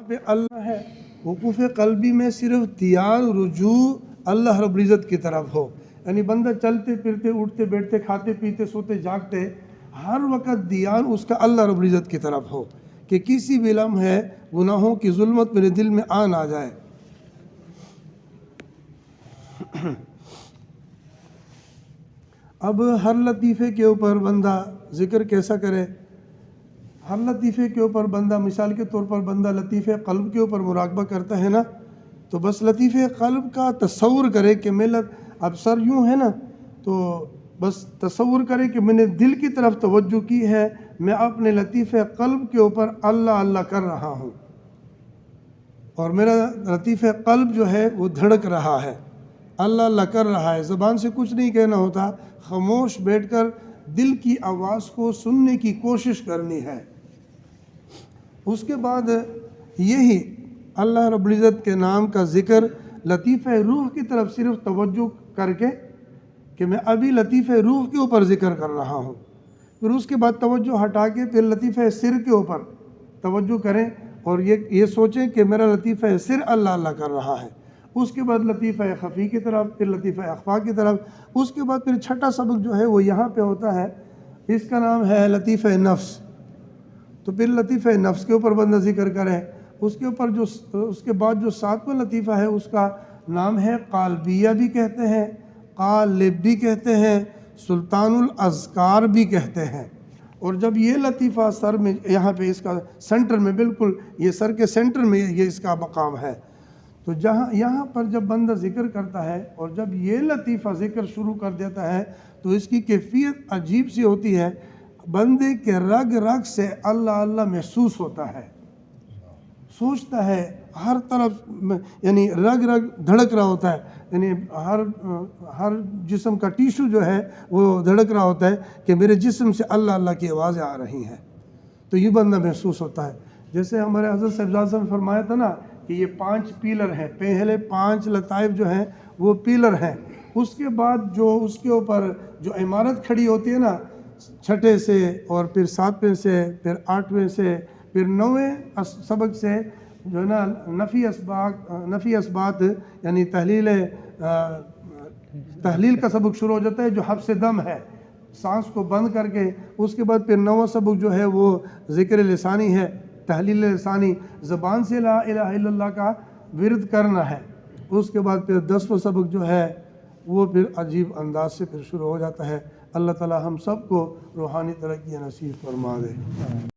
پہ اللہ ہے، وقوف قلبی میں صرف تیار رجوع اللہ رب العزت کی طرف ہو، یعنی بندہ چلتے پھرتے اٹھتے بیٹھتے کھاتے پیتے سوتے جاگتے ہر وقت دھیان اس کا اللہ رب العزت کی طرف ہو، کہ کسی بھی لمحے گناہوں کی ظلمت میرے دل میں نہ جائے۔ اب ہر لطیفے کے اوپر بندہ ذکر کیسا کرے؟ ہر لطیفے کے اوپر بندہ، مثال کے طور پر بندہ لطیفے قلب کے اوپر مراقبہ کرتا ہے نا، تو بس لطیفے قلب کا تصور کرے کہ اب سر یوں ہے نا، تو بس تصور کرے کہ میں نے دل کی طرف توجہ کی ہے، میں اپنے لطیفے قلب کے اوپر اللہ اللہ کر رہا ہوں، اور میرا لطیفے قلب جو ہے وہ دھڑک رہا ہے، اللہ اللہ کر رہا ہے، زبان سے کچھ نہیں کہنا ہوتا، خاموش بیٹھ کر دل کی آواز کو سننے کی کوشش کرنی ہے۔ اس کے بعد یہی اللہ رب العزت کے نام کا ذکر لطیفہ روح کی طرف صرف توجہ کر کے کہ میں ابھی لطیفہ روح کے اوپر ذکر کر رہا ہوں، پھر اس کے بعد توجہ ہٹا کے پھر لطیفہ سر کے اوپر توجہ کریں اور یہ سوچیں کہ میرا لطیفہ سر اللہ اللہ کر رہا ہے، اس کے بعد لطیفہ خفی کی طرف، پھر لطیفہ اخفا کی طرف، اس کے بعد پھر چھٹا سبق جو ہے وہ یہاں پہ ہوتا ہے، اس کا نام ہے لطیفہ نفس۔ تو پھر لطیفہ نفس کے اوپر بندہ ذکر کرے، اس کے بعد جو ساتواں لطیفہ ہے اس کا نام ہے قالبیہ بھی کہتے ہیں، قالب بھی کہتے ہیں، سلطان الاذکار بھی کہتے ہیں۔ اور جب یہ لطیفہ سر میں، یہاں پہ اس کا سینٹر میں، بالکل یہ سر کے سینٹر میں یہ اس کا مقام ہے، تو یہاں پر جب بندہ ذکر کرتا ہے اور جب یہ لطیفہ ذکر شروع کر دیتا ہے تو اس کی کیفیت عجیب سی ہوتی ہے، بندے کے رگ رگ سے اللہ اللہ محسوس ہوتا ہے، سوچتا ہے ہر طرف، یعنی رگ رگ دھڑک رہا ہوتا ہے، یعنی ہر جسم کا ٹیشو جو ہے وہ دھڑک رہا ہوتا ہے کہ میرے جسم سے اللہ اللہ کی آوازیں آ رہی ہیں، تو یہ بندہ محسوس ہوتا ہے۔ جیسے ہمارے حضرت صاحب نے فرمایا تھا نا کہ یہ 5 پیلر ہیں، پہلے 5 لطائف جو ہیں وہ پیلر ہیں، اس کے بعد جو اس کے اوپر جو عمارت کھڑی ہوتی ہے نا، 6 سے اور پھر 7ویں سے، پھر 8ویں سے، پھر 9ویں سبق سے جو ہے نا نفی اسبات یعنی تحلیل کا سبق شروع ہو جاتا ہے، جو حبس دم ہے، سانس کو بند کر کے، اس کے بعد پھر 9واں سبق جو ہے وہ ذکر لسانی ہے، تحلیل لسانی، زبان سے لا الہ الا اللہ کا ورد کرنا ہے، اس کے بعد پھر 10واں سبق جو ہے وہ پھر عجیب انداز سے پھر شروع ہو جاتا ہے۔ اللہ تعالی ہم سب کو روحانی ترقی نصیب فرما دے۔